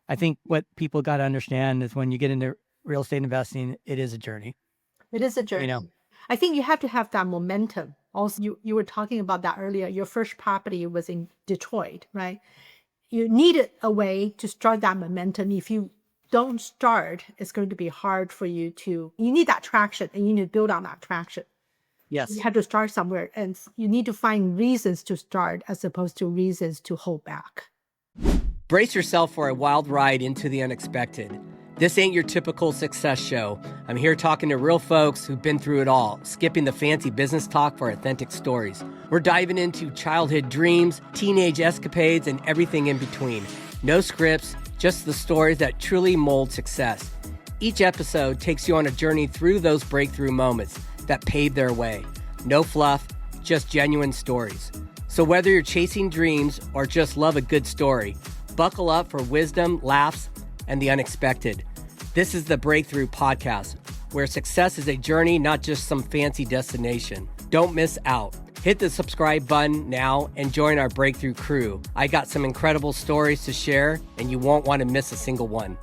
I think what people got to understand is when you get into real estate investing, it is a journey. It is a journey. I think you have to have that momentum. Also, you were talking about that earlier. Your first property was in Detroit, right? You needed a way to start that momentum. If you don't start, it's going to be hard for you you need that traction and you need to build on that traction. Yes. You have to start somewhere and you need to find reasons to start as opposed to reasons to hold back. Brace yourself for a wild ride into the unexpected. This ain't your typical success show. I'm here talking to real folks who've been through it all, skipping the fancy business talk for authentic stories. We're diving into childhood dreams, teenage escapades, and everything in between. No scripts, just the stories that truly mold success. Each episode takes you on a journey through those breakthrough moments that paved their way. No fluff, just genuine stories. So whether you're chasing dreams or just love a good story, buckle up for wisdom, laughs, and the unexpected. This is the Breakthrough Podcast, where success is a journey, not just some fancy destination. Don't miss out. Hit the subscribe button now and join our Breakthrough crew. I got some incredible stories to share, and you won't want to miss a single one.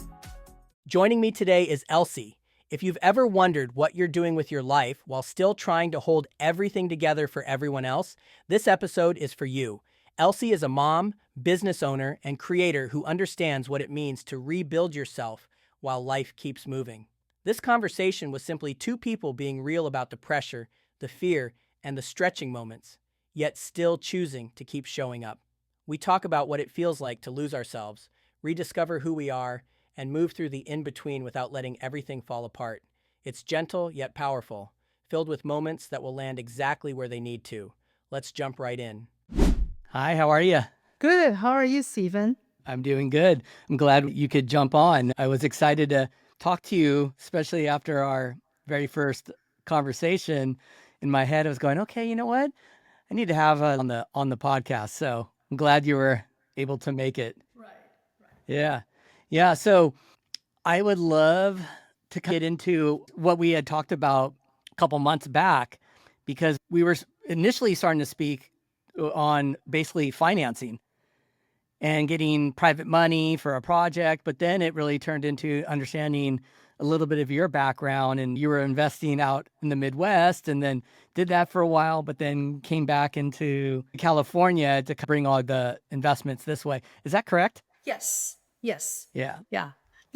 Joining me today is Elsie. If you've ever wondered what you're doing with your life while still trying to hold everything together for everyone else, this episode is for you. Elsie is a mom, business owner, and creator who understands what it means to rebuild yourself while life keeps moving. This conversation was simply two people being real about the pressure, the fear, and the stretching moments, yet still choosing to keep showing up. We talk about what it feels like to lose ourselves, rediscover who we are, and move through the in-between without letting everything fall apart. It's gentle yet powerful, filled with moments that will land exactly where they need to. Let's jump right in. Hi, how are you? Good. How are you, Stephen? I'm doing good. I'm glad you could jump on. I was excited to talk to you, especially after our very first conversation. In my head, I was going, okay, you know what? I need to have on the podcast. So I'm glad you were able to make it. Right. Yeah. Yeah. So I would love to get into what we had talked about a couple months back, because we were initially starting to speak on basically financing and getting private money for a project. But then it really turned into understanding a little bit of your background, and you were investing out in the Midwest and then did that for a while, but then came back into California to bring all the investments this way. Is that correct? Yes. Yes. Yeah. Yeah.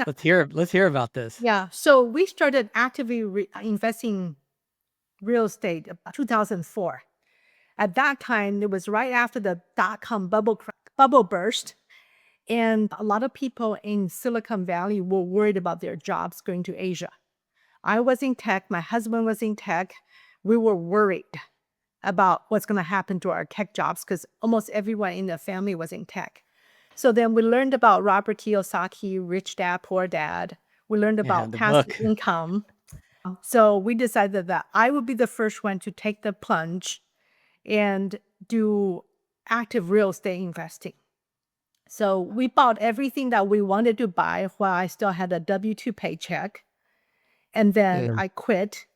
Let's hear about this. Yeah. So we started actively investing real estate about 2004. At that time, it was right after the dot-com bubble burst. And a lot of people in Silicon Valley were worried about their jobs going to Asia. I was in tech. My husband was in tech. We were worried about what's going to happen to our tech jobs because almost everyone in the family was in tech. So then we learned about Robert Kiyosaki, Rich Dad, Poor Dad. We learned about the passive book. income. So we decided that I would be the first one to take the plunge and do active real estate investing. So we bought everything that we wanted to buy while I still had a W-2 paycheck. And then I quit,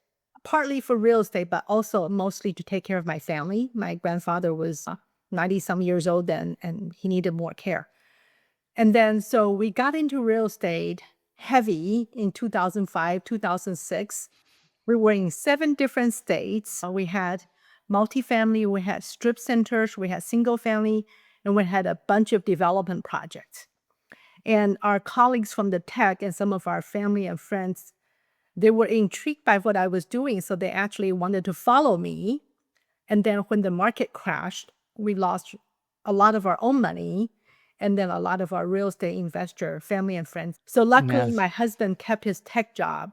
partly for real estate, but also mostly to take care of my family. My grandfather was 90-some years old then, and he needed more care. And then so we got into real estate heavy in 2005, 2006. We were in 7 different states. We had multifamily, we had strip centers, we had single family, and we had a bunch of development projects. And our colleagues from the tech and some of our family and friends, they were intrigued by what I was doing, so they actually wanted to follow me. And then when the market crashed, we lost a lot of our own money and then a lot of our real estate investor, family and friends. So luckily, my husband kept his tech job.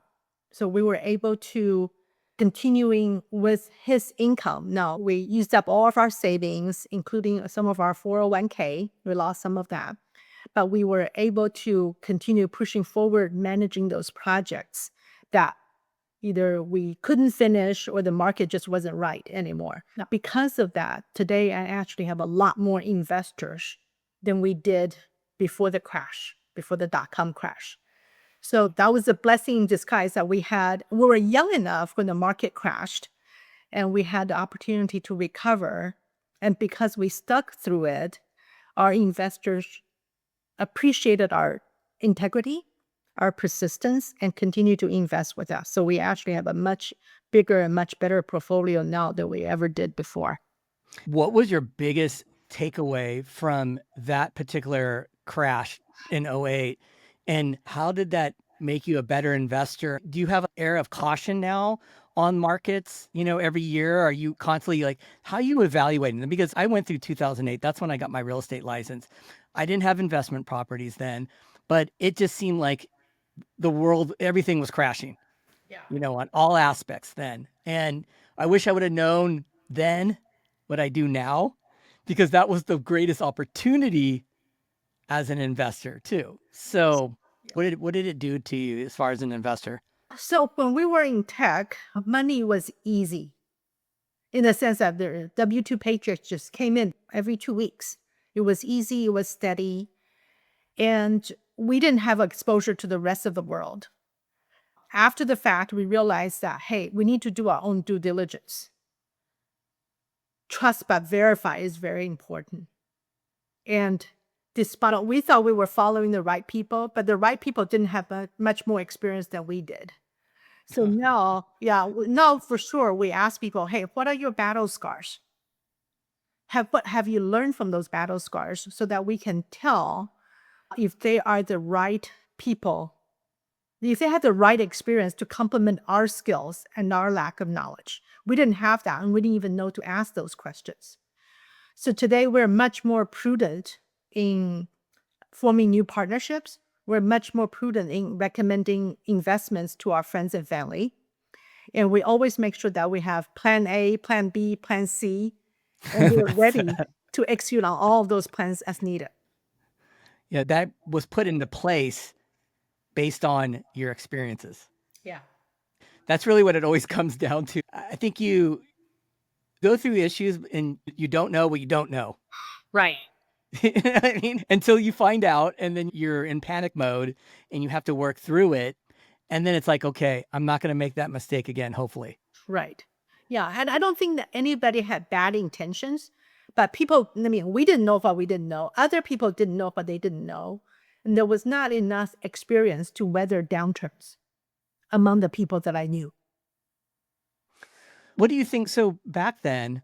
So we were able to continuing with his income. Now, we used up all of our savings, including some of our 401k. We lost some of that. But we were able to continue pushing forward, managing those projects that either we couldn't finish or the market just wasn't right anymore. Now, because of that, today I actually have a lot more investors than we did before the crash, before the dot-com crash. So that was a blessing in disguise that we were young enough when the market crashed and we had the opportunity to recover. And because we stuck through it, our investors appreciated our integrity, our persistence, and continue to invest with us. So we actually have a much bigger and much better portfolio now than we ever did before. What was your biggest takeaway from that particular crash in '08? And how did that make you a better investor? Do you have an air of caution now on markets, every year? Are you constantly like, how are you evaluating them? Because I went through 2008. That's when I got my real estate license. I didn't have investment properties then, but it just seemed like the world, everything was crashing, on all aspects then. And I wish I would have known then what I do now, because that was the greatest opportunity as an investor too. So what did it do to you as far as an investor? So when we were in tech, money was easy in the sense that the W-2 paychecks just came in every 2 weeks. It was easy, it was steady, and we didn't have exposure to the rest of the world. After the fact, we realized that, hey, we need to do our own due diligence. Trust but verify is very important. And despite we thought we were following the right people, but the right people didn't have much more experience than we did. So now, now for sure, we ask people, hey, what are your battle scars? What have you learned from those battle scars so that we can tell if they are the right people, if they had the right experience to complement our skills and our lack of knowledge. We didn't have that, and we didn't even know to ask those questions. So today we're much more prudent in forming new partnerships. We're much more prudent in recommending investments to our friends and family. And we always make sure that we have plan A, plan B, plan C, and we're ready to execute on all of those plans as needed. Yeah, that was put into place based on your experiences. Yeah. That's really what it always comes down to. I think you go through issues and you don't know what you don't know. Right. You know what I mean? Until you find out, and then you're in panic mode and you have to work through it. And then it's like, okay, I'm not going to make that mistake again, hopefully. Right. Yeah. And I don't think that anybody had bad intentions, but people, we didn't know what we didn't know. Other people didn't know what they didn't know. And there was not enough experience to weather downturns among the people that I knew. What do you think? So back then,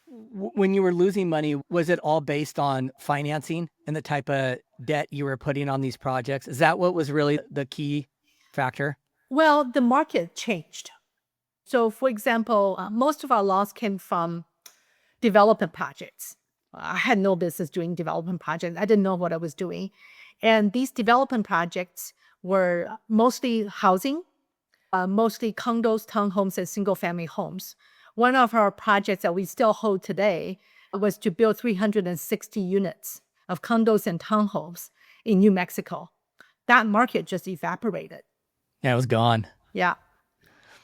when you were losing money, was it all based on financing and the type of debt you were putting on these projects? Is that what was really the key factor? Well, the market changed. So, for example, most of our loss came from development projects. I had no business doing development projects. I didn't know what I was doing. And these development projects were mostly housing, mostly condos, townhomes, and single-family homes. One of our projects that we still hold today was to build 360 units of condos and townhomes in New Mexico. That market just evaporated. Yeah, it was gone. Yeah.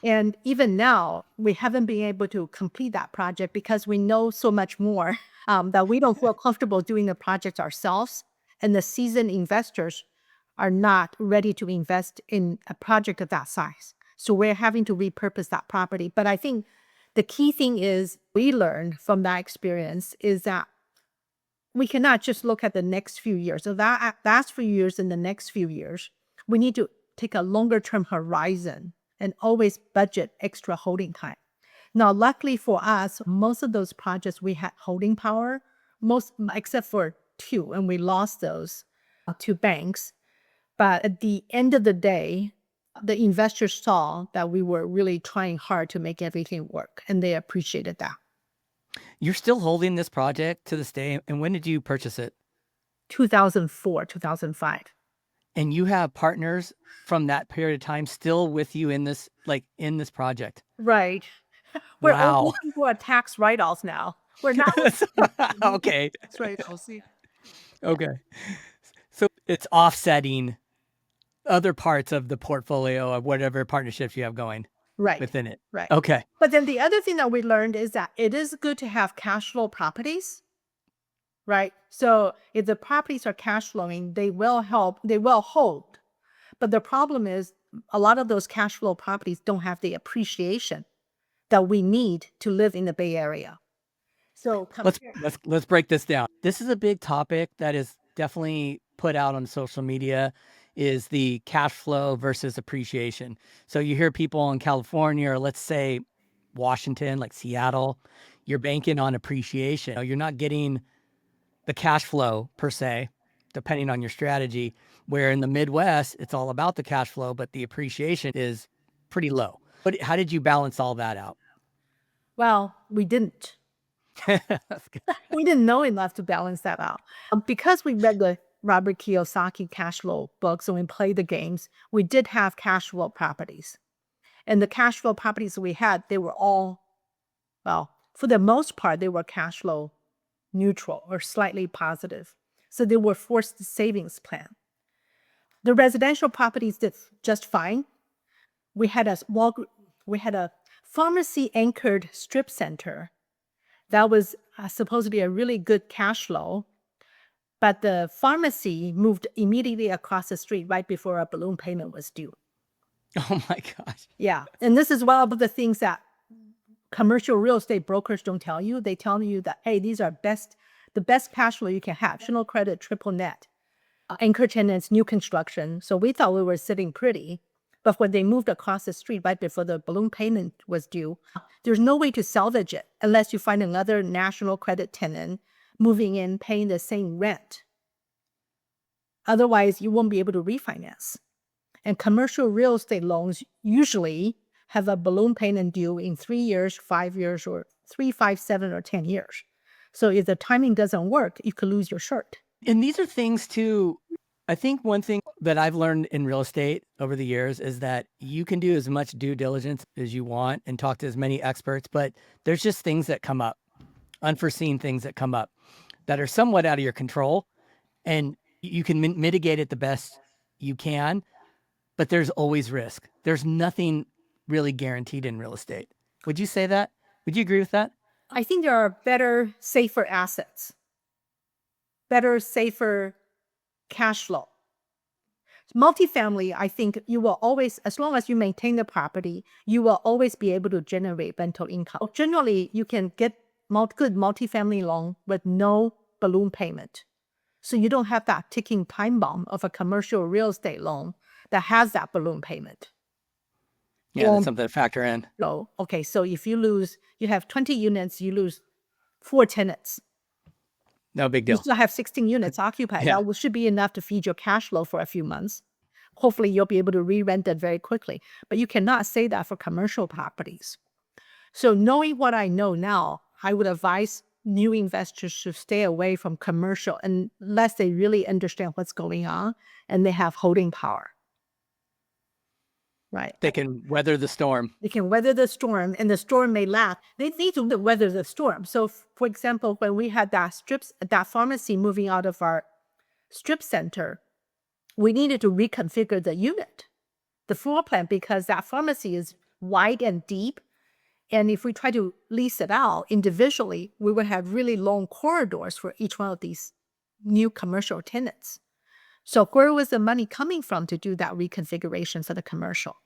And even now, we haven't been able to complete that project because we know so much more that we don't feel comfortable doing the project ourselves. And the seasoned investors are not ready to invest in a project of that size. So we're having to repurpose that property. But I think the key thing is we learned from that experience is that we cannot just look at the next few years. So that last few years and the next few years, we need to take a longer term horizon and always budget extra holding time. Now, luckily for us, most of those projects we had holding power, most except for 2, and we lost those to banks. But at the end of the day, the investors saw that we were really trying hard to make everything work, and they appreciated that. You're still holding this project to this day. And when did you purchase it? 2004, 2005. And you have partners from that period of time still with you in this project. Right. We're Wow. looking for tax write-offs now. We're not. Okay. That's right, Elsie. Okay. So it's offsetting other parts of the portfolio of whatever partnerships you have going Right. within it. Right. Okay. But then the other thing that we learned is that it is good to have cash flow properties, right? So if the properties are cash flowing, they will hold. But the problem is a lot of those cash flow properties don't have the appreciation that we need to live in the Bay Area. So Let's break this down. This is a big topic that is definitely put out on social media is the cash flow versus appreciation. So you hear people in California, or let's say Washington, like Seattle, you're banking on appreciation. You're not getting the cash flow per se, depending on your strategy, where in the Midwest, it's all about the cash flow, but the appreciation is pretty low. But how did you balance all that out? Well, we didn't. We didn't know enough to balance that out. Because we read the Robert Kiyosaki cash flow books and we played the games, we did have cash flow properties. And the cash flow properties we had, they were all, well, for the most part, they were cash flow neutral or slightly positive. So they were forced savings plan. The residential properties did just fine. We had a pharmacy anchored strip center that was supposed to be a really good cash flow, but the pharmacy moved immediately across the street right before a balloon payment was due. Oh my gosh. Yeah. And this is one of the things that commercial real estate brokers don't tell you. They tell you that, hey, these are the best cash flow you can have. National credit, triple net, anchor tenants, new construction. So we thought we were sitting pretty. But when they moved across the street right before the balloon payment was due, there's no way to salvage it unless you find another national credit tenant moving in, paying the same rent. Otherwise, you won't be able to refinance. And commercial real estate loans usually have a balloon payment due in 3 years, 5 years, or 3, 5, 7, or 10 years. So if the timing doesn't work, you could lose your shirt. And these are things too. I think one thing that I've learned in real estate over the years is that you can do as much due diligence as you want and talk to as many experts, but there's just things that come up, unforeseen things that come up that are somewhat out of your control, and you can mitigate it the best you can, but there's always risk. There's nothing really guaranteed in real estate. Would you say that? Would you agree with that? I think there are better, safer assets, better, safer cash flow. Multifamily, I think you will always, as long as you maintain the property, you will always be able to generate rental income. Generally, you can get good multifamily loan with no balloon payment. So you don't have that ticking time bomb of a commercial real estate loan that has that balloon payment. Yeah, that's something to factor in. So, okay, so if you have 20 units, you lose 4 tenants. No big You deal. still have 16 units occupied. Yeah. That should be enough to feed your cash flow for a few months. Hopefully, you'll be able to re-rent it very quickly. But you cannot say that for commercial properties. So knowing what I know now, I would advise new investors to stay away from commercial unless they really understand what's going on and they have holding power. Right. They can weather the storm. They can weather the storm, and the storm may last. They need to weather the storm. So, for example, when we had that pharmacy moving out of our strip center, we needed to reconfigure the unit, the floor plan, because that pharmacy is wide and deep. And if we try to lease it out individually, we would have really long corridors for each one of these new commercial tenants. So where was the money coming from to do that reconfiguration for the commercial?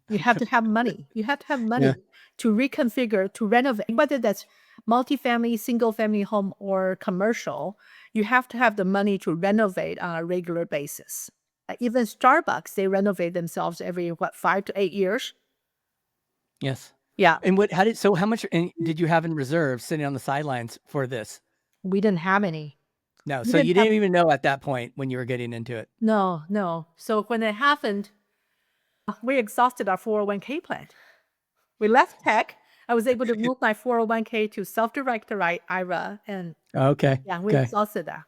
You have to have money. You have to have money to reconfigure, to renovate, whether that's multifamily, single family home, or commercial. You have to have the money to renovate on a regular basis. Even Starbucks, they renovate themselves every, 5 to 8 years? Yes. Yeah. And how much did you have in reserve sitting on the sidelines for this? We didn't have any. No. So you didn't even know at that point when you were getting into it? No. So when it happened, we exhausted our 401k plan. We left tech. I was able to move my 401k to self-directed IRA, and Okay. yeah, we exhausted that.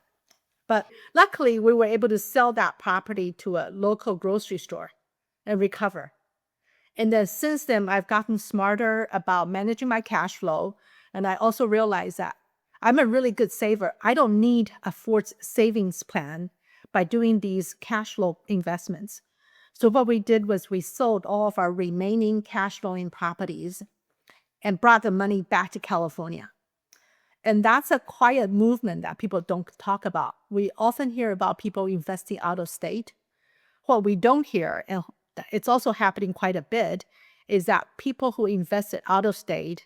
But luckily, we were able to sell that property to a local grocery store and recover. And then since then, I've gotten smarter about managing my cash flow. And I also realized that I'm a really good saver. I don't need a forced savings plan by doing these cash flow investments. So what we did was we sold all of our remaining cash flowing properties and brought the money back to California. And that's a quiet movement that people don't talk about. We often hear about people investing out of state. What we don't hear, and it's also happening quite a bit, is that people who invested out of state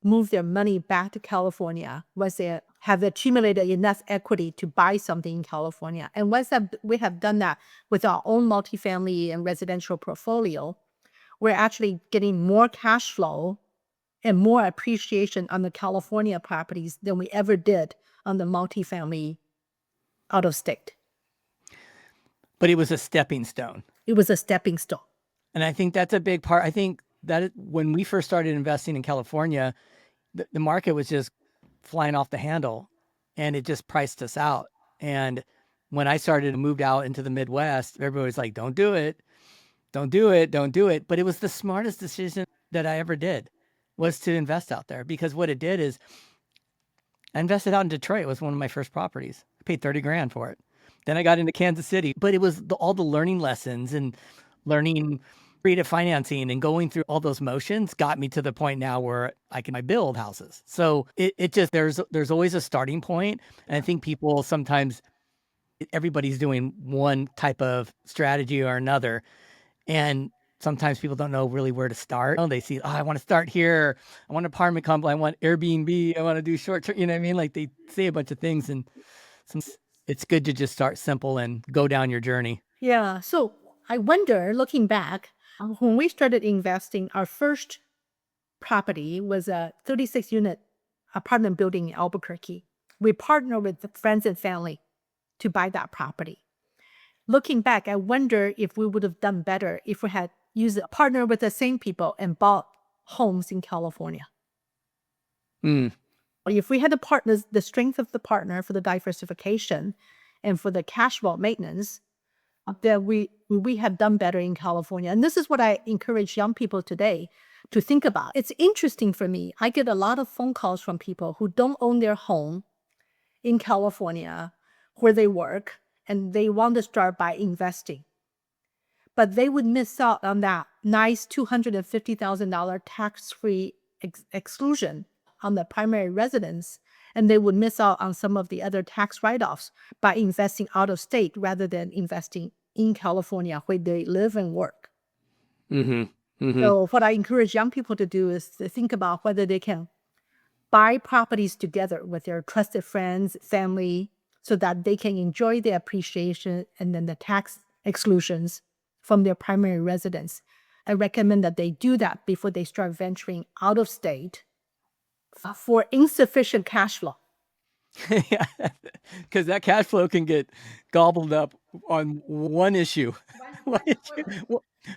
move their money back to California once they have accumulated enough equity to buy something in California. And once that we have done that with our own multifamily and residential portfolio, we're actually getting more cash flow and more appreciation on the California properties than we ever did on the multifamily out of state. But it was a stepping stone. It was a stepping stone. And I think that's a big part. I think that when we first started investing in California, the market was just flying off the handle and it just priced us out. And when I started to move out into the Midwest, everybody was like, don't do it. Don't do it. Don't do it. But it was the smartest decision that I ever did, was to invest out there, because what it did is I invested out in Detroit. It was one of my first properties. I paid 30 grand for it. Then I got into Kansas City, but it was all the learning lessons and learning creative financing and going through all those motions got me to the point now where I can build houses. So it just, there's always a starting point. And I think people sometimes, everybody's doing one type of strategy or another. And sometimes people don't know really where to start. They see, I want to start here. I want an apartment complex. I want Airbnb. I want to do short term. You know what I mean? Like, they say a bunch of things, and it's good to just start simple and go down your journey. Yeah. So I wonder, looking back, when we started investing, our first property was a 36-unit apartment building in Albuquerque. We partnered with friends and family to buy that property. Looking back, I wonder if we would have done better if we had used a partner with the same people and bought homes in California. If we had the strength of the partner for the diversification and for the cash flow maintenance, that we have done better in California. And this is what I encourage young people today to think about. It's interesting for me. I get a lot of phone calls from people who don't own their home in California where they work, and they want to start by investing. But they would miss out on that nice $250,000 tax-free exclusion on the primary residence, and they would miss out on some of the other tax write-offs by investing out of state rather than investing in California where they live and work. So what I encourage young people to do is to think about whether they can buy properties together with their trusted friends, family, so that they can enjoy the appreciation and then the tax exclusions from their primary residence. I recommend that they do that before they start venturing out of state for insufficient cash flow. Yeah, because that cash flow can get gobbled up on one issue.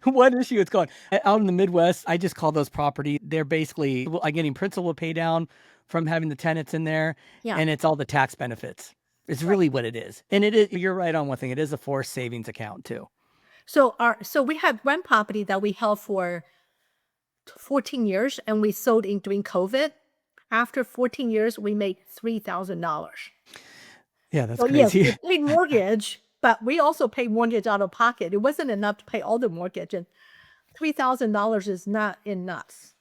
One issue, it's gone. Out in the Midwest, I just call those property. They're basically, I'm getting principal pay down from having the tenants in there, and it's all the tax benefits. It's really what it is. And it is, you're right on one thing. It is a forced savings account too. So we had one property that we held for 14 years and we sold in during COVID. After 14 years, we made $3,000. Yeah, that's crazy. Yes, we paid mortgage, but we also paid mortgage out of pocket. It wasn't enough to pay all the mortgage, and $3,000 is not enough.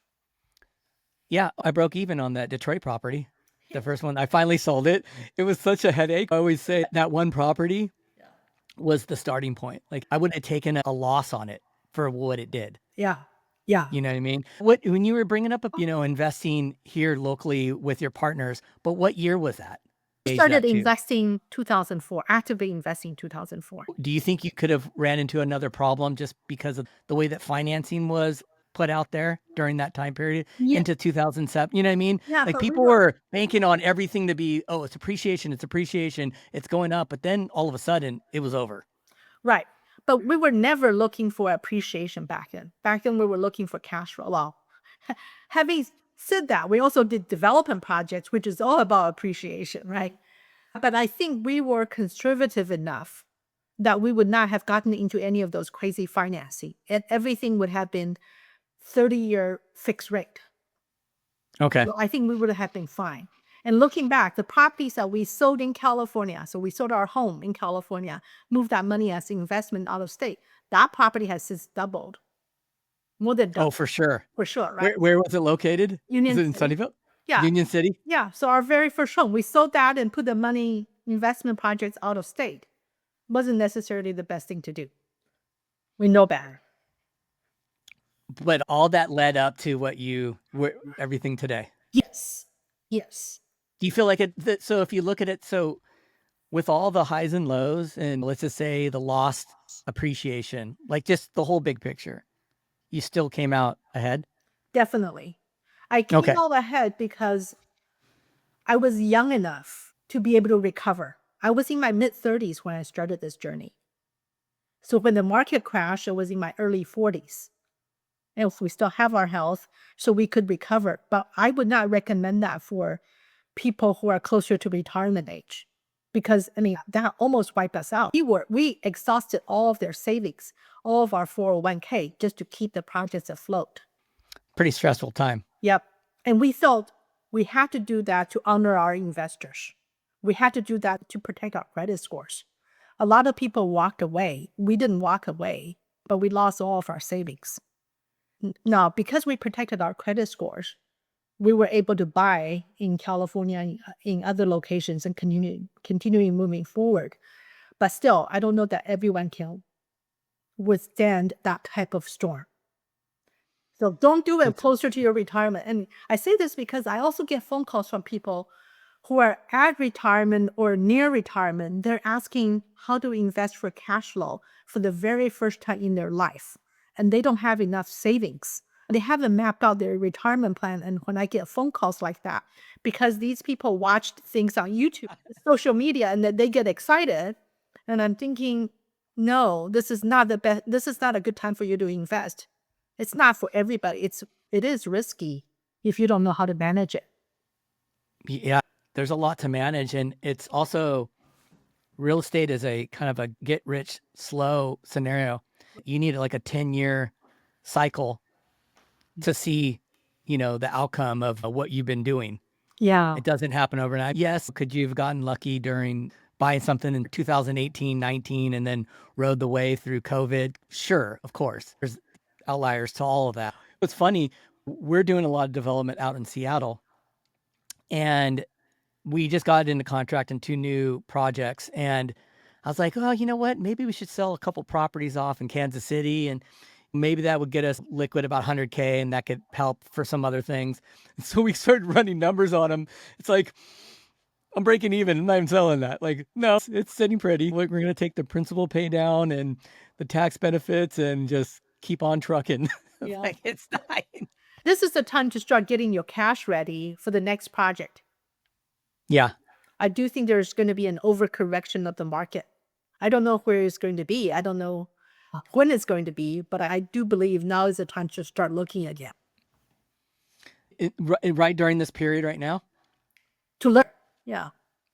Yeah, I broke even on that Detroit property. The first one, I finally sold it. It was such a headache. I always say that one property was the starting point. Like, I wouldn't have taken a loss on it for what it did. Yeah. Yeah. You know what I mean? When you were bringing up, investing here locally with your partners, but what year was that? Started investing 2004, actively investing 2004. Do you think you could have ran into another problem just because of the way that financing was put out there during that time period into 2007? You know what I mean? Yeah, like, people were banking on everything to be, it's appreciation, it's going up. But then all of a sudden it was over. Right. But we were never looking for appreciation back then. Back then we were looking for cash flow. Well, having said that, we also did development projects, which is all about appreciation, right? But I think we were conservative enough that we would not have gotten into any of those crazy financing, and everything would have been 30-year fixed rate. Okay. So I think we would have been fine. And looking back, the properties that we sold in California, so we sold our home in California, moved that money as investment out of state. That property has since doubled. More than doubled. Oh, for sure. For sure, right? Where was it located? Union Is it in City. Sunnyvale? Yeah. Union City? Yeah. So our very first home, we sold that and put the money, investment projects out of state. Wasn't necessarily the best thing to do. We know better. But all that led up to everything today. Yes. Yes. Do you feel like so if you look at it, so with all the highs and lows, and let's just say the lost appreciation, like just the whole big picture, you still came out ahead? Definitely. I came Okay. out ahead because I was young enough to be able to recover. I was in my mid-30s when I started this journey. So when the market crashed, I was in my early 40s. And if we still have our health, so we could recover. But I would not recommend that for people who are closer to retirement age. Because I mean, that almost wiped us out. We exhausted all of their savings, all of our 401k just to keep the projects afloat. Pretty stressful time. Yep. And we felt we had to do that to honor our investors. We had to do that to protect our credit scores. A lot of people walked away. We didn't walk away, but we lost all of our savings. Now, because we protected our credit scores, we were able to buy in California and in other locations and continuing moving forward. But still, I don't know that everyone can withstand that type of storm. So don't do it closer to your retirement. And I say this because I also get phone calls from people who are at retirement or near retirement. They're asking how to invest for cash flow for the very first time in their life. And they don't have enough savings. They haven't mapped out their retirement plan. And when I get phone calls like that, because these people watched things on YouTube, social media, and then they get excited. And I'm thinking, no, this is not the best. This is not a good time for you to invest. It's not for everybody. It is risky if you don't know how to manage it. Yeah, there's a lot to manage, and it's also real estate is a kind of a get rich slow scenario. You need like a 10-year cycle to see, the outcome of what you've been doing. Yeah. It doesn't happen overnight. Yes, could you have gotten lucky during buying something in 2018, 19, and then rode the way through COVID? Sure, of course. There's outliers to all of that. It's funny, we're doing a lot of development out in Seattle, and we just got into contract in 2 new projects, and I was like, "Oh, you know what? Maybe we should sell a couple properties off in Kansas City, and maybe that would get us liquid about 100K, and that could help for some other things." So we started running numbers on them. It's like, I'm breaking even and I'm selling that. Like, no, it's sitting pretty. We're going to take the principal pay down and the tax benefits and just keep on trucking. Yeah. Like, it's not. This is the time to start getting your cash ready for the next project. Yeah. I do think there's going to be an overcorrection of the market. I don't know where it's going to be. I don't know when it's going to be, but I do believe now is the time to start looking again. Right during this period right now, To learn. Yeah.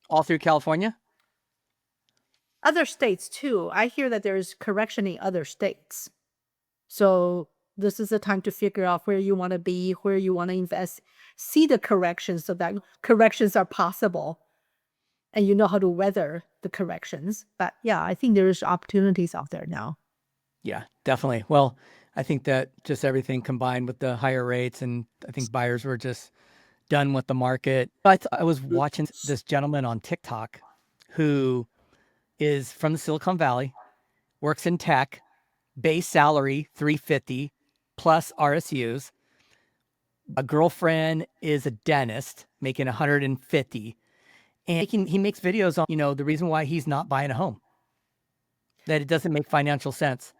all through California. Other states too. I hear that there's correction in other states. So this is the time to figure out where you want to be, where you want to invest, see the corrections so that corrections are possible and you know how to weather the corrections. But yeah, I think there's opportunities out there now. Yeah, definitely. Well, I think that just everything combined with the higher rates, and I think buyers were just done with the market. I was watching this gentleman on TikTok who is from the Silicon Valley, works in tech, base salary 350 plus RSUs. A girlfriend is a dentist making 150, and he makes videos on, the reason why he's not buying a home, that it doesn't make financial sense.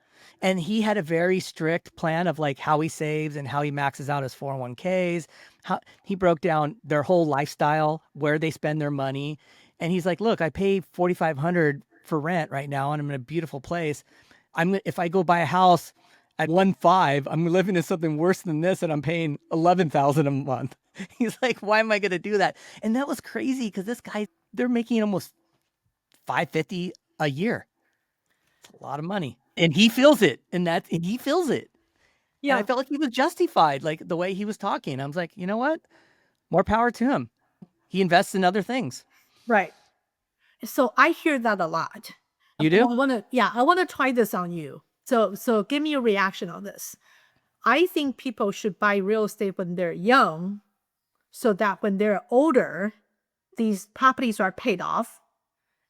And he had a very strict plan of like how he saves and how he maxes out his 401ks. How he broke down their whole lifestyle, where they spend their money. And he's like, look, I pay $4,500 for rent right now, and I'm in a beautiful place. If I go buy a house at 1.5, I'm living in something worse than this, and I'm paying $11,000 a month. He's like, why am I going to do that? And that was crazy because this guy, they're making almost $550 a year. It's a lot of money, and he feels it, and he feels it. And I Yeah. felt like he was justified, like the way he was talking. I was like, you know what? More power to him. He invests in other things. Right. So I hear that a lot. You do? I want to try this on you. So give me a reaction on this. I think people should buy real estate when they're young so that when they're older, these properties are paid off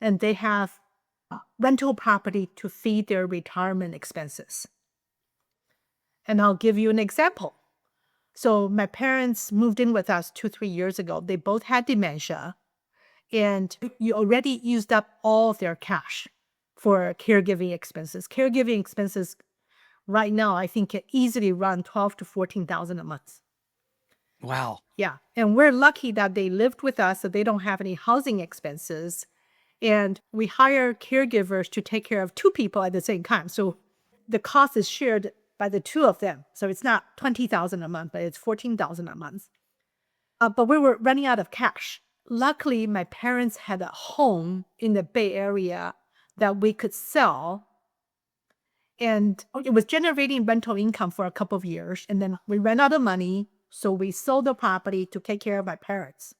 and they have rental property to feed their retirement expenses. And I'll give you an example. So my parents moved in with us 2-3 years ago. They both had dementia, and you already used up all of their cash for caregiving expenses. Caregiving expenses right now, I think, can easily run 12 to 14,000 a month. Wow. Yeah. And we're lucky that they lived with us, so they don't have any housing expenses. And we hire caregivers to take care of 2 people at the same time. So the cost is shared by the 2 of them. So it's not 20,000 a month, but it's 14,000 a month. But we were running out of cash. Luckily, my parents had a home in the Bay Area that we could sell. And it was generating rental income for a couple of years. And then we ran out of money. So we sold the property to take care of my parents.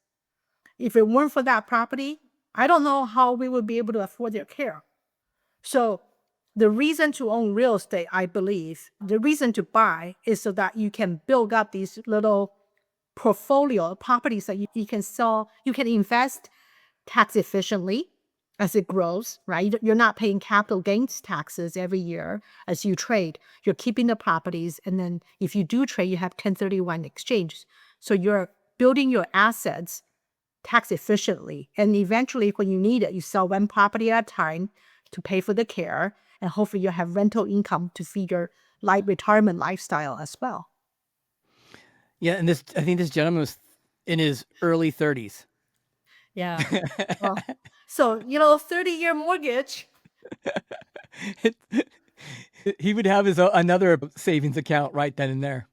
If it weren't for that property, I don't know how we would be able to afford their care. So the reason to own real estate, I believe, the reason to buy is so that you can build up these little portfolio of properties that you can sell, you can invest tax efficiently as it grows, right? You're not paying capital gains taxes every year as you trade. You're keeping the properties, and then if you do trade, you have 1031 exchange. So you're building your assets tax efficiently. And eventually, when you need it, you sell one property at a time to pay for the care, and hopefully you have rental income to feed your retirement lifestyle as well. Yeah, and I think this gentleman was in his early 30s. Yeah. Well, so, 30-year mortgage. He would have his another savings account right then and there.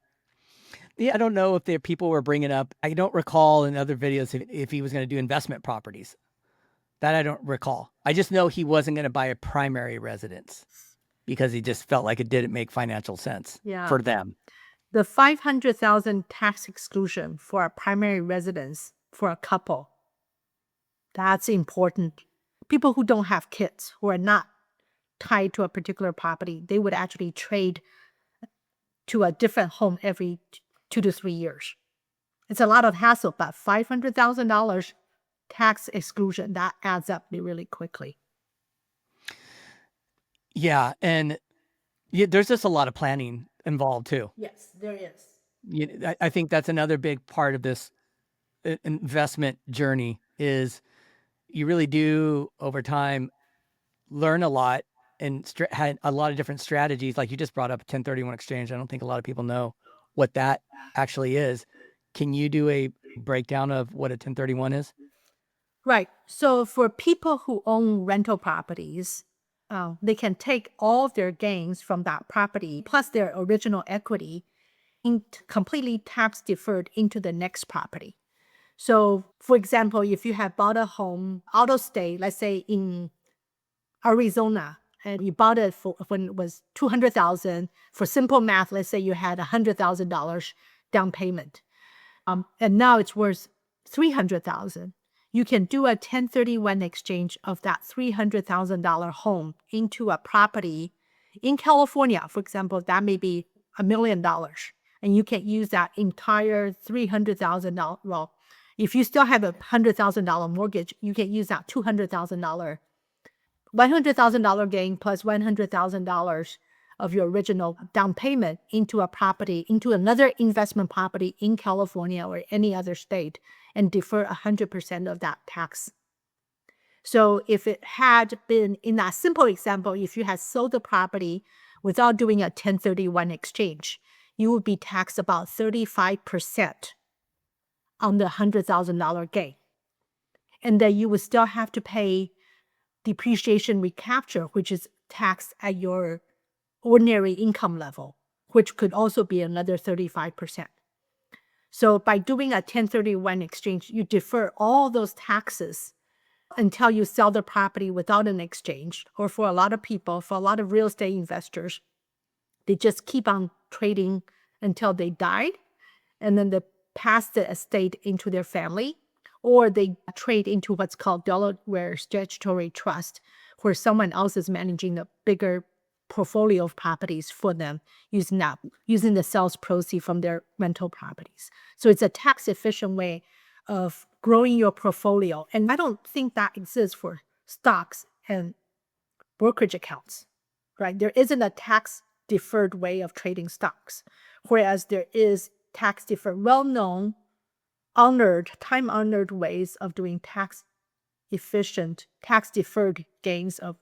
Yeah, I don't know if the people were bringing up. I don't recall in other videos if he was going to do investment properties. That I don't recall. I just know he wasn't going to buy a primary residence because he just felt like it didn't make financial sense for them. The 500,000 tax exclusion for a primary residence for a couple. That's important. People who don't have kids, who are not tied to a particular property, they would actually trade to a different home every 2 to 3 years. It's a lot of hassle, but $500,000 tax exclusion, that adds up really quickly. Yeah, and there's just a lot of planning involved too. Yes, there is. I think that's another big part of this investment journey is you really do over time learn a lot and had a lot of different strategies. Like you just brought up a 1031 exchange. I don't think a lot of people know what that actually is. Can you do a breakdown of what a 1031 is? Right. So for people who own rental properties, they can take all of their gains from that property plus their original equity completely tax deferred into the next property. So, for example, if you have bought a home out of state, let's say in Arizona, and you bought it for when it was $200,000, for simple math, let's say you had $100,000 down payment, and now it's worth $300,000. You can do a 1031 exchange of that $300,000 home into a property in California. For example, that may be $1 million, and you can use that entire $300,000. Well, if you still have a $100,000 mortgage, you can use that $100,000 gain plus $100,000 of your original down payment into a property, into another investment property in California or any other state, and defer 100% of that tax. So if it had been, in that simple example, if you had sold the property without doing a 1031 exchange, you would be taxed about 35% on the $100,000 gain. And then you would still have to pay depreciation recapture, which is taxed at your ordinary income level, which could also be another 35%. So by doing a 1031 exchange, you defer all those taxes until you sell the property without an exchange. Or for a lot of people, for a lot of real estate investors, they just keep on trading until they died, and then they pass the estate into their family, or they trade into what's called Delaware Statutory Trust, where someone else is managing a bigger portfolio of properties for them using the sales proceeds from their rental properties. So it's a tax efficient way of growing your portfolio. And I don't think that exists for stocks and brokerage accounts, right? There isn't a tax deferred way of trading stocks, whereas there is tax deferred, well-known, honored, time-honored ways of doing tax-efficient, tax-deferred gains of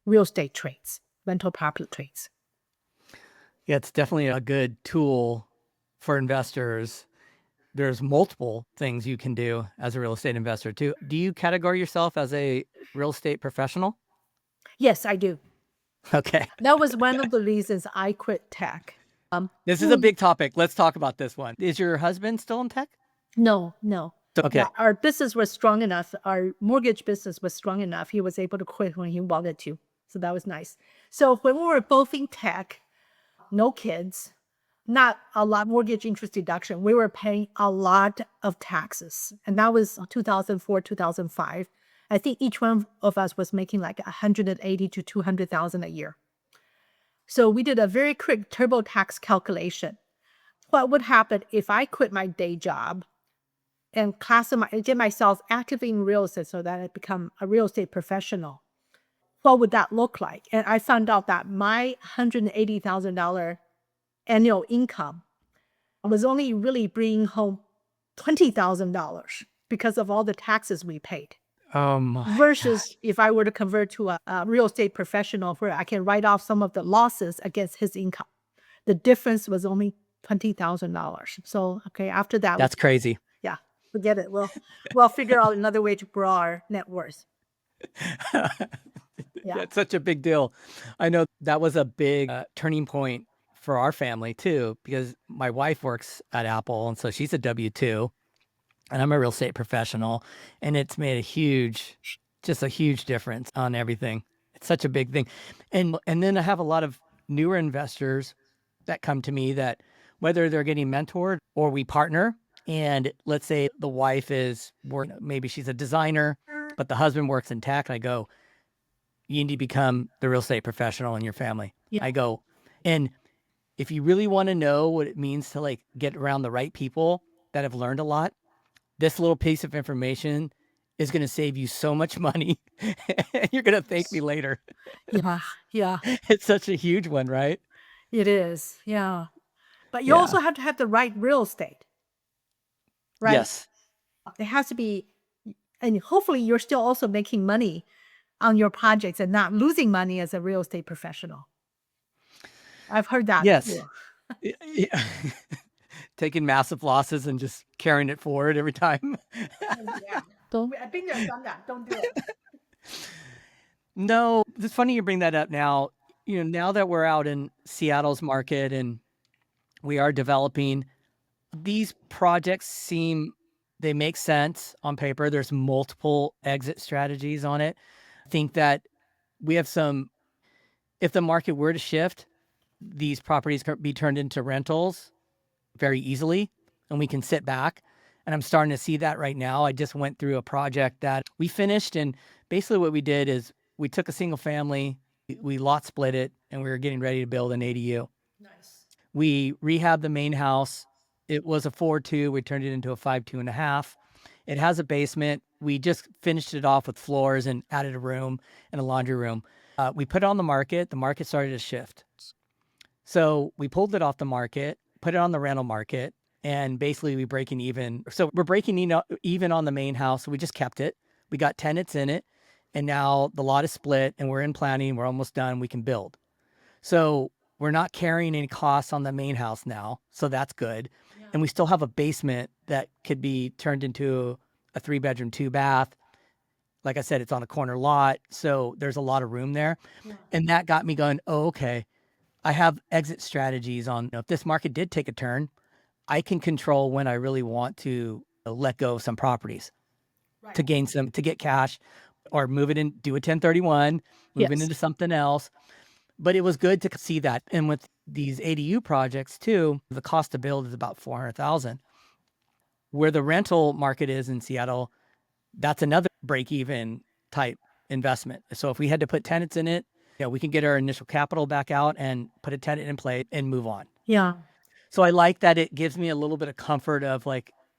real estate trades, rental property trades. Yeah, it's definitely a good tool for investors. There's multiple things you can do as a real estate investor too. Do you categorize yourself as a real estate professional? Yes, I do. Okay. That was one of the reasons I quit tech. This is a big topic. Let's talk about this one. Is your husband still in tech? No. Okay. Yeah, our business was strong enough. Our mortgage business was strong enough. He was able to quit when he wanted to. So that was nice. So when we were both in tech, no kids, not a lot mortgage interest deduction, we were paying a lot of taxes. And that was 2004, 2005. I think each one of us was making like 180 to 200,000 a year. So we did a very quick TurboTax calculation. What would happen if I quit my day job and get myself actively in real estate so that I become a real estate professional? What would that look like? And I found out that my $180,000 annual income was only really bringing home $20,000 because of all the taxes we paid. Oh my Versus if I were to convert to a real estate professional where I can write off some of the losses against his income. The difference was only $20,000. So, okay, after that. That's crazy. Yeah, forget it. We'll figure out another way to grow our net worth. Yeah, it's such a big deal. I know that was a big turning point for our family too, because my wife works at Apple, and so she's a W-2, and I'm a real estate professional, and it's made just a huge difference on everything. It's such a big thing. And then I have a lot of newer investors that come to me that whether they're getting mentored or we partner, and let's say the wife maybe she's a designer, but the husband works in tech, and I go, you need to become the real estate professional in your family. Yeah. I go, and if you really want to know what it means to like get around the right people that have learned a lot, this little piece of information is going to save you so much money. And you're going to thank me later. Yeah. It's such a huge one, right? It is. Yeah. But you also have to have the right real estate. Right? Yes. It has to be, and hopefully you're still also making money on your projects and not losing money as a real estate professional. I've heard that. Yes. Yeah. Taking massive losses and just carrying it forward every time. Yeah. I've been there, done that. Don't do it. No, it's funny you bring that up now. Now that we're out in Seattle's market and we are developing, these projects they make sense on paper. There's multiple exit strategies on it. I think that we have if the market were to shift, these properties could be turned into rentals very easily, and we can sit back. And I'm starting to see that right now. I just went through a project that we finished, and basically what we did is we took a single family, we lot split it, and we were getting ready to build an ADU. Nice. We rehabbed the main house. It was a 4.2. We turned it into a 5.2.5. It has a basement. We just finished it off with floors and added a room and a laundry room. We put it on the market. The market started to shift. So we pulled it off the market, put it on the rental market, and basically we're breaking even. So we're breaking even on the main house. So we just kept it. We got tenants in it, and now the lot is split, and we're in planning. We're almost done. We can build. So we're not carrying any costs on the main house now. So that's good. Yeah. And we still have a basement that could be turned into a 3-bedroom, 2-bath. Like I said, it's on a corner lot. So there's a lot of room there. Yeah. And that got me going, oh, okay. I have exit strategies on, if this market did take a turn, I can control when I really want to let go of some properties to get cash, or move it in, do a 1031, move it into something else. But it was good to see that. And with these ADU projects too, the cost to build is about $400,000. Where the rental market is in Seattle, that's another break-even type investment. So if we had to put tenants in it, we can get our initial capital back out and put a tenant in place and move on. Yeah. So I like that it gives me a little bit of comfort of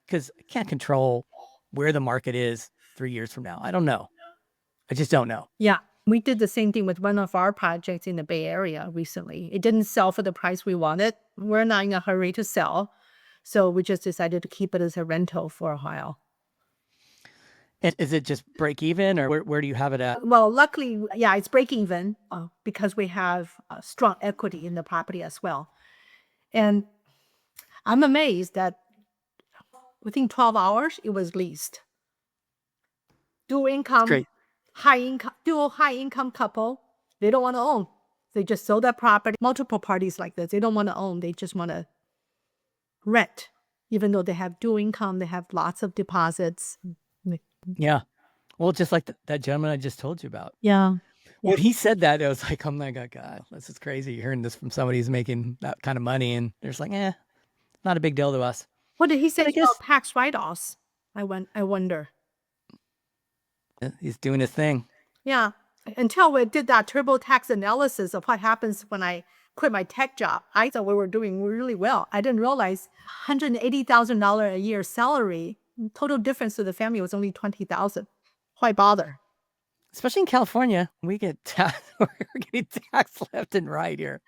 because I can't control where the market is 3 years from now. I don't know. I just don't know. Yeah. We did the same thing with one of our projects in the Bay Area recently. It didn't sell for the price we wanted. We're not in a hurry to sell. So we just decided to keep it as a rental for a while. And is it just break even, or where do you have it at? Well, luckily, yeah, it's break even because we have strong equity in the property as well. And I'm amazed that within 12 hours, it was leased. Dual It's income, great. dual high income couple. They don't want to own. They just sold that property. Multiple parties like this. They don't want to own. They just want to rent. Even though they have dual income, they have lots of deposits. Yeah. Well, just like that gentleman I just told you about. Yeah. When he said that, it was like, oh my God, this is crazy. Hearing this from somebody who's making that kind of money, and they're just like, not a big deal to us. What did he say But I about guess tax write-offs? I wonder. he's doing his thing. Yeah. Until we did that TurboTax analysis of what happens when I quit my tech job, I thought we were doing really well. I didn't realize $180,000 a year salary, total difference to the family was only $20,000. Why bother? Especially in California, we get we're getting taxed left and right here.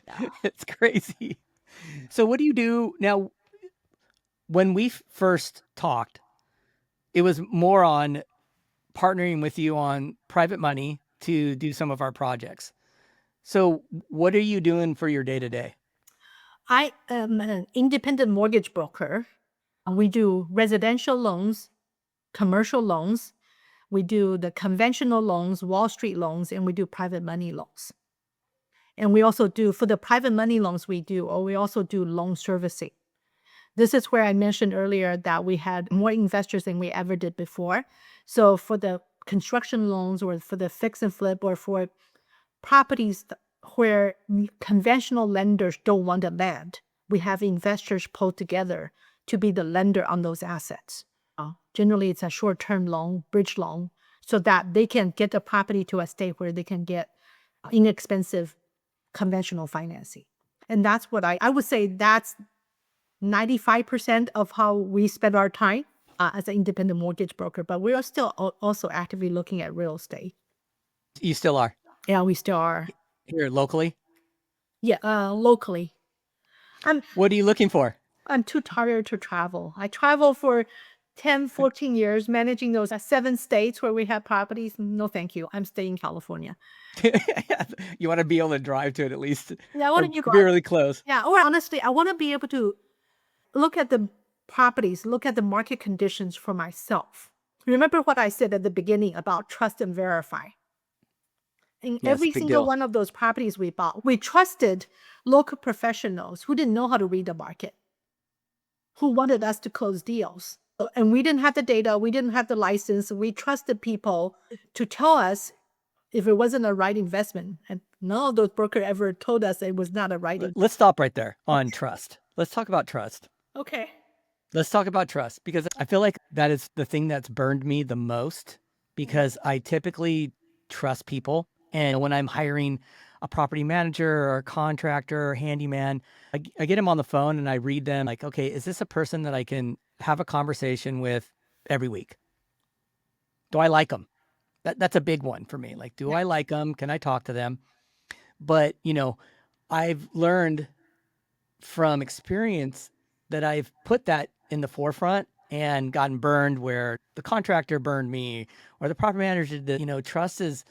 Yeah. It's crazy. So what do you do now? When we first talked, it was more on partnering with you on private money to do some of our projects. So what are you doing for your day to day? I am an independent mortgage broker. We do residential loans, commercial loans. We do the conventional loans, Wall Street loans, and we do private money loans. And we also do, for the private money loans we also do loan servicing. This is where I mentioned earlier that we had more investors than we ever did before. So for the construction loans or for the fix and flip or for properties where conventional lenders don't want to lend, we have investors pulled together to be the lender on those assets. Generally, it's a short-term loan, bridge loan, so that they can get the property to a state where they can get inexpensive conventional financing. And that's what I would say that's 95% of how we spend our time as an independent mortgage broker, but we are still also actively looking at real estate. You still are Yeah, we still are. here locally? Yeah, locally. What are you looking for? I'm too tired to travel. I travel for 10, 14 years managing those 7 states where we have properties. No, thank you. I'm staying in California. You want to be able to drive to it at least, Yeah, I or want to be really close. Yeah, or honestly, I want to be able to look at the properties, look at the market conditions for myself. Remember what I said at the beginning about trust and verify. In Yes, every big single deal. one of those properties we bought, we trusted local professionals who didn't know how to read the market, who wanted us to close deals. And we didn't have the data, we didn't have the license. We trusted people to tell us if it wasn't a right investment. And none of those brokers ever told us it was not a right investment. Let's stop right there on trust. Let's talk about trust. Okay. Let's talk about trust, because I feel like that is the thing that's burned me the most, because I typically trust people. And when I'm hiring a property manager or a contractor or handyman, I get them on the phone and I read them like, okay, is this a person that I can have a conversation with every week? Do I like them? That's a big one for me. Like, do I like them? Can I talk to them? But, I've learned from experience that I've put that in the forefront and gotten burned where the contractor burned me or the property manager did. Trust is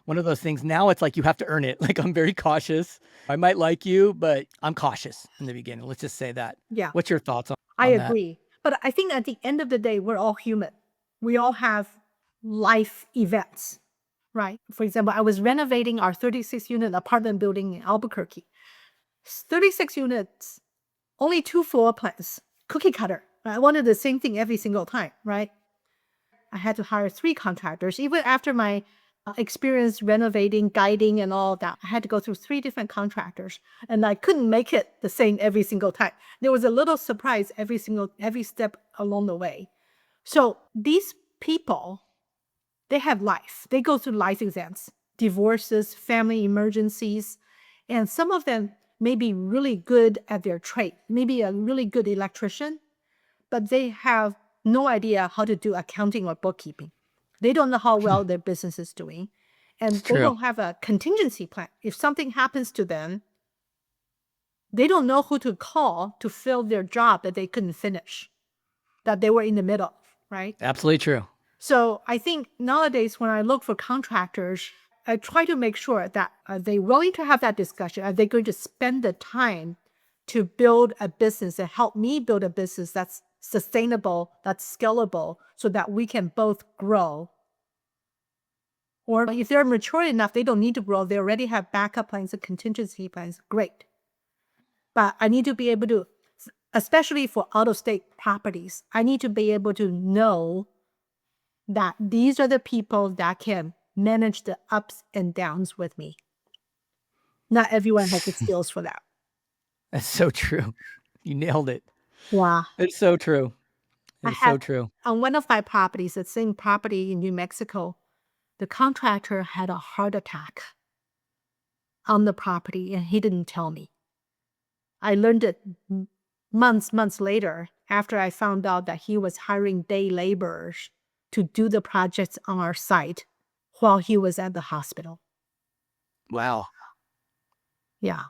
one of those things. Now it's like you have to earn it. Like, I'm very cautious. I might like you, but I'm cautious in the beginning. Let's just say that. Yeah. What's your thoughts I on that? agree. But I think at the end of the day, we're all human. We all have life events, right? For example, I was renovating our 36-unit apartment building in Albuquerque. 36 units, only 2 floor plans, cookie cutter. I wanted the same thing every single time, right? I had to hire 3 contractors. Even after my experience renovating, guiding, and all that, I had to go through 3 different contractors, and I couldn't make it the same every single time. There was a little surprise every step along the way. So these people, they have life. They go through life events, divorces, family emergencies, and some of them may be really good at their trade, maybe a really good electrician, but they have no idea how to do accounting or bookkeeping. They don't know how well their business is doing, and they True. don't have a contingency plan. If something happens to them, They don't know who to call to fill their job that they couldn't finish, that they were in the middle of, right? Absolutely true. So I think nowadays when I look for contractors, I try to make sure that are they willing to have that discussion? Are they going to spend the time to build a business and help me build a business that's sustainable, that's scalable, so that we can both grow? Or if they're mature enough, they don't need to grow. They already have backup plans and contingency plans. Great. But I need to be able to, especially for out-of-state properties, I need to be able to know that these are the people that can manage the ups and downs with me. Not everyone has the skills for that. That's so true. You nailed it. Wow. It's so true. I It's so had, true. on one of my properties, the same property in New Mexico, the contractor had a heart attack on the property and he didn't tell me. I learned it months later after I found out that he was hiring day laborers to do the projects on our site while he was at the hospital. Wow. Yeah.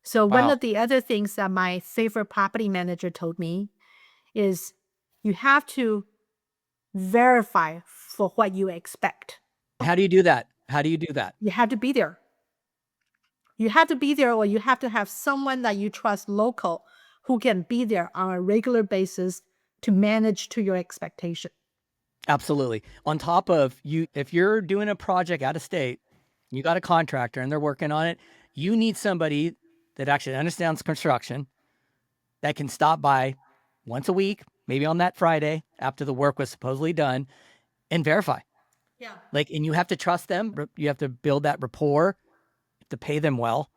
So one Wow. of the other things that my favorite property manager told me is you have to verify for what you expect. How do you do that? How do you do that? You have to be there. You have to be there, or you have to have someone that you trust local who can be there on a regular basis to manage to your expectation. Absolutely. On top of you, if you're doing a project out of state, you got a contractor and they're working on it, you need somebody that actually understands construction that can stop by once a week, maybe on that Friday after the work was supposedly done, and verify. Yeah. And you have to trust them. You have to build that rapport, you have to pay them well,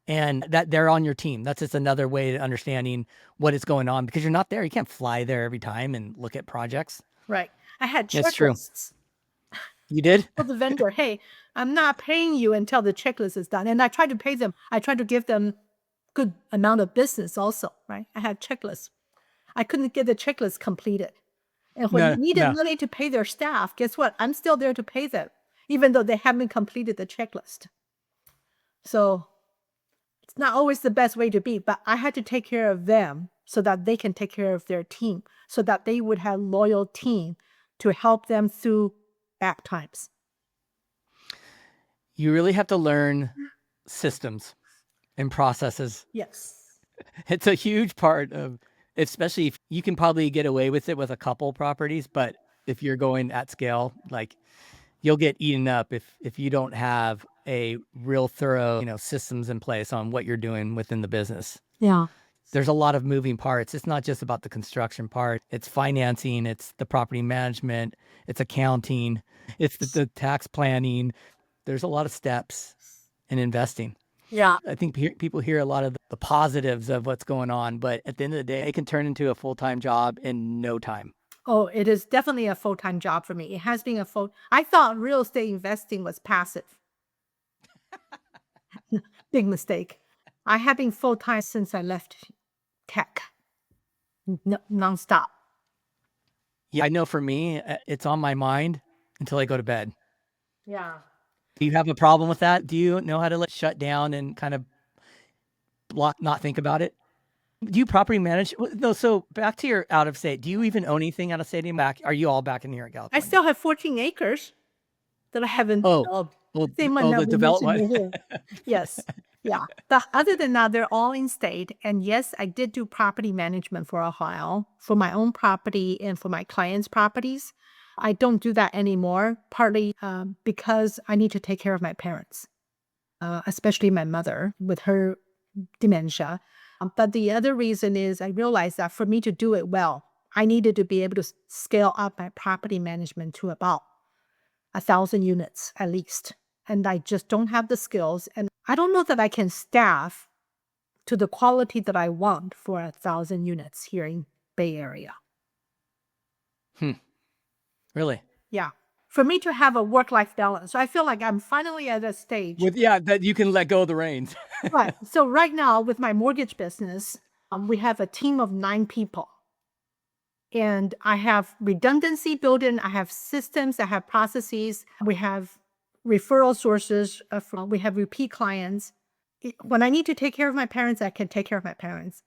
and that they're on your team. That's just another way of understanding what is going on, because you're not there. You can't fly there every time and look at projects. Right. I had It's true. checklists. You did? Tell the vendor, hey, I'm not paying you until the checklist is done. And I try to pay them. I try to give them good amount of business also, right? I had checklists. I couldn't get the checklist completed. And when they needed money to pay their staff, guess what? I'm still there to pay them, even though they haven't completed the checklist. So it's not always the best way to be, but I had to take care of them so that they can take care of their team, so that they would have loyal team to help them through bad times. You really have to learn systems and processes. Yes. It's a huge part of, especially if you can probably get away with it with a couple properties, but if you're going at scale, like you'll get eaten up if you don't have a real thorough, systems in place on what you're doing within the business. Yeah. There's a lot of moving parts. It's not just about the construction part. It's financing, it's the property management, it's accounting, it's the tax planning. There's a lot of steps in investing. Yeah. I think people hear a lot of the positives of what's going on, but at the end of the day, it can turn into a full-time job in no time. Oh, it is definitely a full-time job for me. It has been I thought real estate investing was passive. Big mistake. I have been full-time since I left tech. Nonstop. Yeah, I know for me, it's on my mind until I go to bed. Yeah. Do you have a problem with that? Do you know how to shut down and kind of not think about it? Do you property manage? No, so back to your out of state. Do you even own anything out of state? Are you all back in here in I California? still have 14 acres that I haven't developed. They might not the be development. mentioned here. Yes. Yeah. But other than that, they're all in state. And yes, I did do property management for a while for my own property and for my clients' properties. I don't do that anymore, partly because I need to take care of my parents, especially my mother with her dementia. But the other reason is I realized that for me to do it well, I needed to be able to scale up my property management to about 1,000 units at least. And I just don't have the skills. And I don't know that I can staff to the quality that I want for 1,000 units here in Bay Area. Really? Yeah. For me to have a work-life balance. So I feel like I'm finally at a stage. That you can let go of the reins. Right. So right now with my mortgage business, we have a team of 9 people. And I have redundancy built in. I have systems, I have processes. We have referral sources. We have repeat clients. When I need to take care of my parents, I can take care of my parents.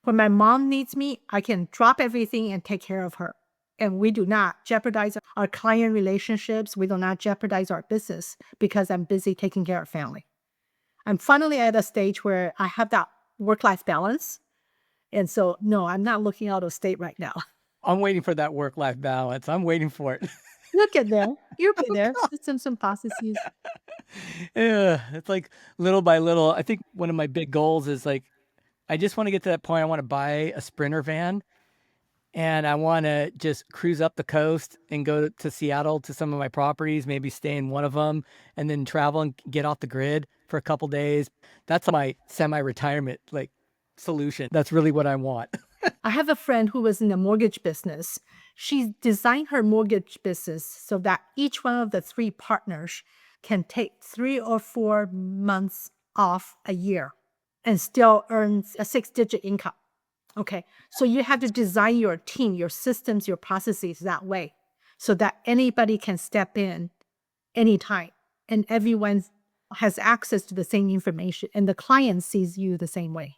When my mom needs me, I can drop everything and take care of her. And we do not jeopardize our client relationships. We do not jeopardize our business because I'm busy taking care of family. I'm finally at a stage where I have that work-life balance. And so, no, I'm not looking out of state right now. I'm waiting for that work-life balance. I'm waiting for it. You'll get there. You'll get there. Some processes. Yeah, it's like little by little. I think one of my big goals is like, I just want to get to that point. I want to buy a Sprinter van and I want to just cruise up the coast and go to Seattle to some of my properties, maybe stay in one of them and then travel and get off the grid for a couple days. That's my semi-retirement like solution. That's really what I want. I have a friend who was in the mortgage business. She designed her mortgage business so that each one of the three partners can take 3 or 4 months off a year and still earn a 6-digit income. Okay, so you have to design your team, your systems, your processes that way so that anybody can step in anytime and everyone has access to the same information and the client sees you the same way.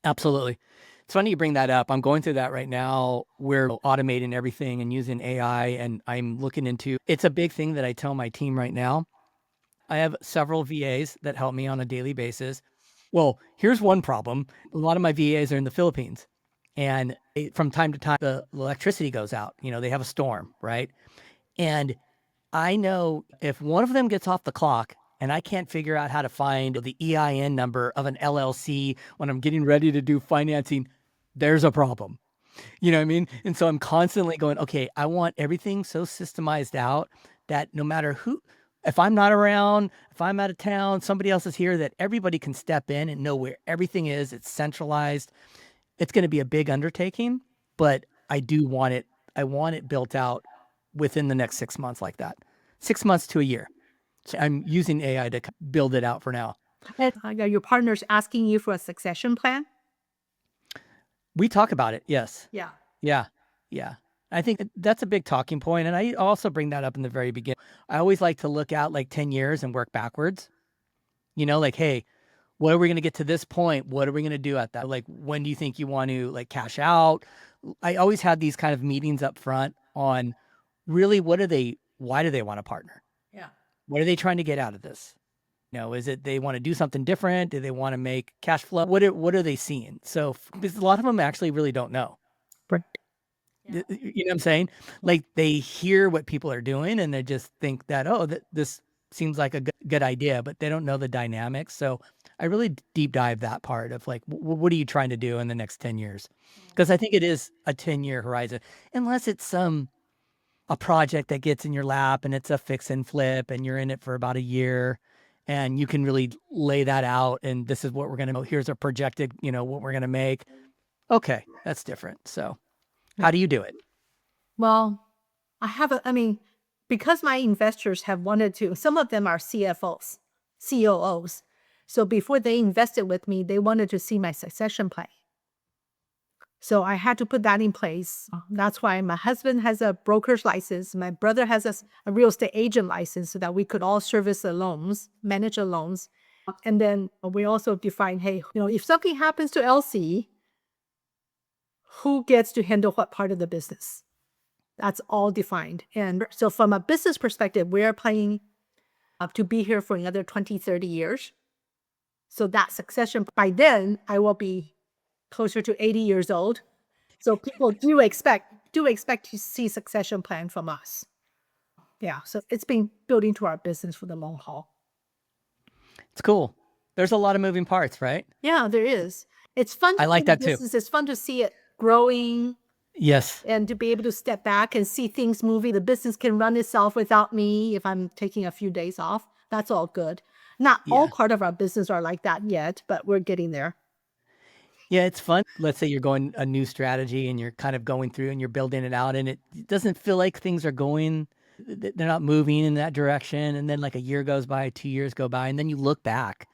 Absolutely. It's funny you bring that up. I'm going through that right now. We're automating everything and using AI, and I'm looking into it's a big thing that I tell my team right now. I have several VAs that help me on a daily basis. Well, here's one problem. A lot of my VAs are in the Philippines, and from time to time, the electricity goes out. You know, they have a storm, right? And I know if one of them gets off the clock and I can't figure out how to find the EIN number of an LLC when I'm getting ready to do financing, there's a problem. You know what I mean? And so I'm constantly going, okay, I want everything so systemized out that no matter who, if I'm not around, if I'm out of town, somebody else is here, that everybody can step in and know where everything is. It's centralized. It's going to be a big undertaking, but I do want it. I want it built out within the next 6 months like that. 6 months to a year. So I'm using AI to build it out for now. And are your partners asking you for a succession plan? We talk about it. Yes. Yeah. Yeah. Yeah. I think that's a big talking point. And I also bring that up in the very beginning. I always like to look out like 10 years and work backwards. You know, like, hey, what are we going to get to this point? What are we going to do at that? Like, when do you think you want to like cash out? I always had these kind of meetings up front on really why do they want to partner? Yeah. What are they trying to get out of this? You know, is it they want to do something different? Do they want to make cash flow? What are they seeing? So because a lot of them actually really don't know. Right. You know what I'm saying? Like they hear what people are doing and they just think that, oh, this seems like a good idea, but they don't know the dynamics. So I really deep dive that part of like, what are you trying to do in the next 10 years? Because I think it is a 10-year horizon, unless it's a project that gets in your lap and it's a fix and flip and you're in it for about a year and you can really lay that out. And this is what we're going to, here's a projected, you know, what we're going to make. Okay. That's different. So how do you do it? Well, I mean, because my investors have wanted to, some of them are CFOs, COOs. So before they invested with me, they wanted to see my succession plan. So I had to put that in place. That's why my husband has a broker's license. My brother has a real estate agent license so that we could all service the loans, manage the loans. And then we also define, hey, you know, if something happens to Elsie, who gets to handle what part of the business? That's all defined. And so from a business perspective, we're planning to be here for another 20, 30 years. So that succession, by then, I will be closer to 80 years old. So people do expect to see succession plan from us. Yeah, so it's been built into our business for the long haul. It's cool. There's a lot of moving parts, right? Yeah, there is. It's fun. I like that too. It's fun to see it growing. Yes. And to be able to step back and see things moving. The business can run itself without me if I'm taking a few days off. That's all good. Not all part of our business are like that yet, but we're getting there. Yeah, it's fun. Let's say you're going a new strategy and you're kind of going through and you're building it out and it doesn't feel like things are going, they're not moving in that direction. And then like a year goes by, 2 years go by, and then you look back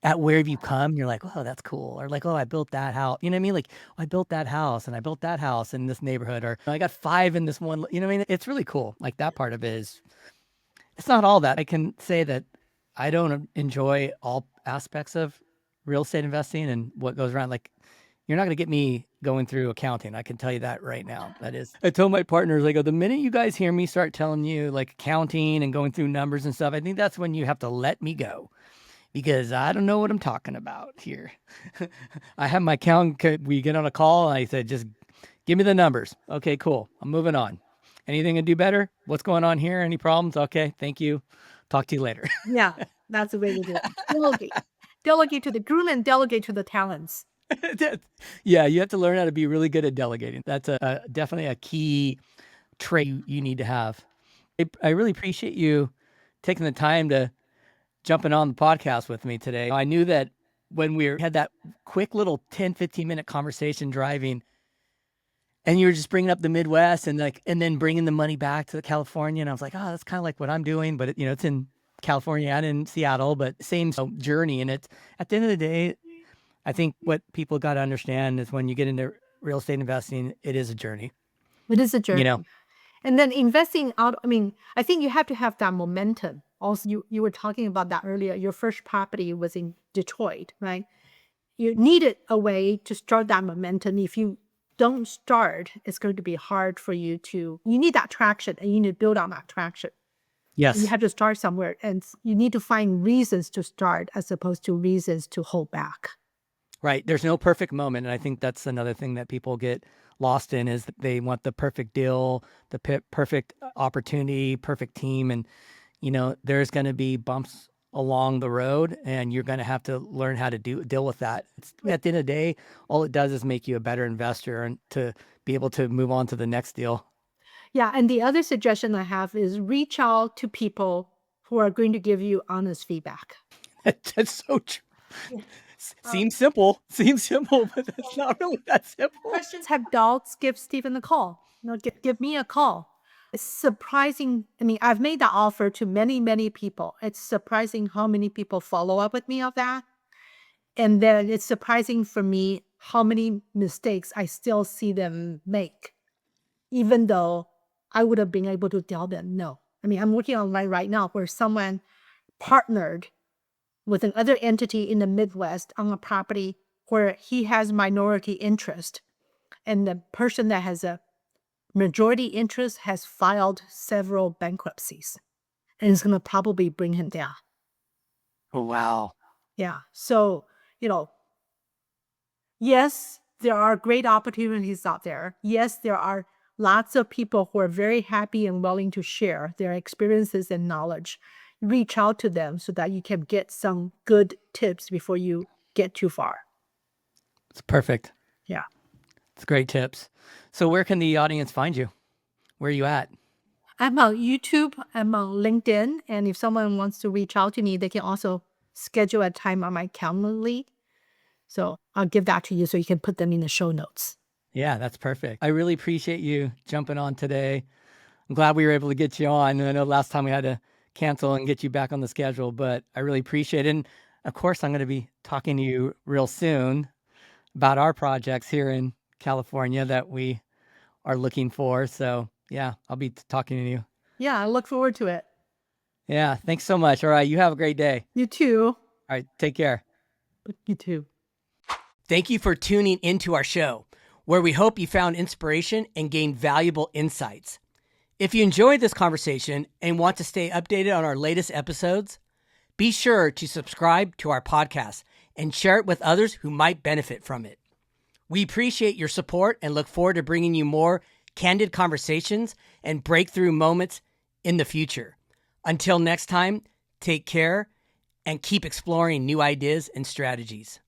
at where have you come and you're like, oh, that's cool. Or like, oh, I built that house. You know what I mean? Like, oh, I built that house and I built that house in this neighborhood, or I got 5 in this one. You know what I mean? It's really cool. Like that part of it is, it's not all that. I can say that I don't enjoy aspects of real estate investing and what goes around. Like, you're not going to get me going through accounting. I can tell you that right now. I told my partners, I go, the minute you guys hear me start telling you like accounting and going through numbers and stuff, I think that's when you have to let me go, because I don't know what I'm talking about here. I have my accountant, we get on a call, and I said, just give me the numbers. Okay, cool. I'm moving on. Anything to do better? What's going on here? Any problems? Okay, thank you. Talk to you later. Yeah, that's the way to do it. Delegate. Delegate to the groom and delegate to the talents. Yeah, you have to learn how to be really good at delegating. That's definitely a key trait you need to have. I really appreciate you taking the time to jumping on the podcast with me today. I knew that when we had that quick little 10, 15-minute conversation driving, and you were just bringing up the Midwest and then bringing the money back to California. And I was like, oh, that's kind of like what I'm doing, but it's in California and in Seattle, but same journey. And it's, at the end of the day, I think what people got to understand is when you get into real estate investing, it is a journey. It is a journey. And then investing out, I think you have to have that momentum. Also, you were talking about that earlier. Your first property was in Detroit, right? You needed a way to start that momentum. If you don't start, it's going to be hard for you you need that traction, and you need to build on that traction. Yes. You have to start somewhere, and you need to find reasons to start as opposed to reasons to hold back. Right. There's no perfect moment. And I think that's another thing that people get lost in, is that they want the perfect deal, the perfect opportunity, perfect team. And, there's going to be bumps along the road, and you're going to have to learn how to deal with that. At the end of the day, all it does is make you a better investor and to be able to move on to the next deal. Yeah. And the other suggestion I have is reach out to people who are going to give you honest feedback. That's so true. Yeah. Seems simple, but it's not really that simple. Questions, have doubts, give Stephen a call. Give me a call. It's surprising. I've made that offer to many, many people. It's surprising how many people follow up with me on that. And then it's surprising for me how many mistakes I still see them make, even though I would have been able to tell them no. I'm working on one right now where someone partnered with another entity in the Midwest on a property where he has minority interest. And the person that has a majority interest has filed several bankruptcies. And it's going to probably bring him down. Oh, wow. Yeah. So, yes, there are great opportunities out there. Yes, there are lots of people who are very happy and willing to share their experiences and knowledge. Reach out to them so that you can get some good tips before you get too far. It's perfect. Yeah. It's great tips. So where can the audience find you? Where are you at? I'm on YouTube. I'm on LinkedIn. And if someone wants to reach out to me, they can also schedule a time on my Calendly. So I'll give that to you so you can put them in the show notes. Yeah, that's perfect. I really appreciate you jumping on today. I'm glad we were able to get you on. I know last time we had to cancel and get you back on the schedule, but I really appreciate it. And of course, I'm going to be talking to you real soon about our projects here in California that we are looking for. So yeah, I'll be talking to you. Yeah, I look forward to it. Yeah, thanks so much. All right, you have a great day. You too. All right, take care. You too. Thank you for tuning into our show, where we hope you found inspiration and gained valuable insights. If you enjoyed this conversation and want to stay updated on our latest episodes, be sure to subscribe to our podcast and share it with others who might benefit from it. We appreciate your support and look forward to bringing you more candid conversations and breakthrough moments in the future. Until next time, take care and keep exploring new ideas and strategies.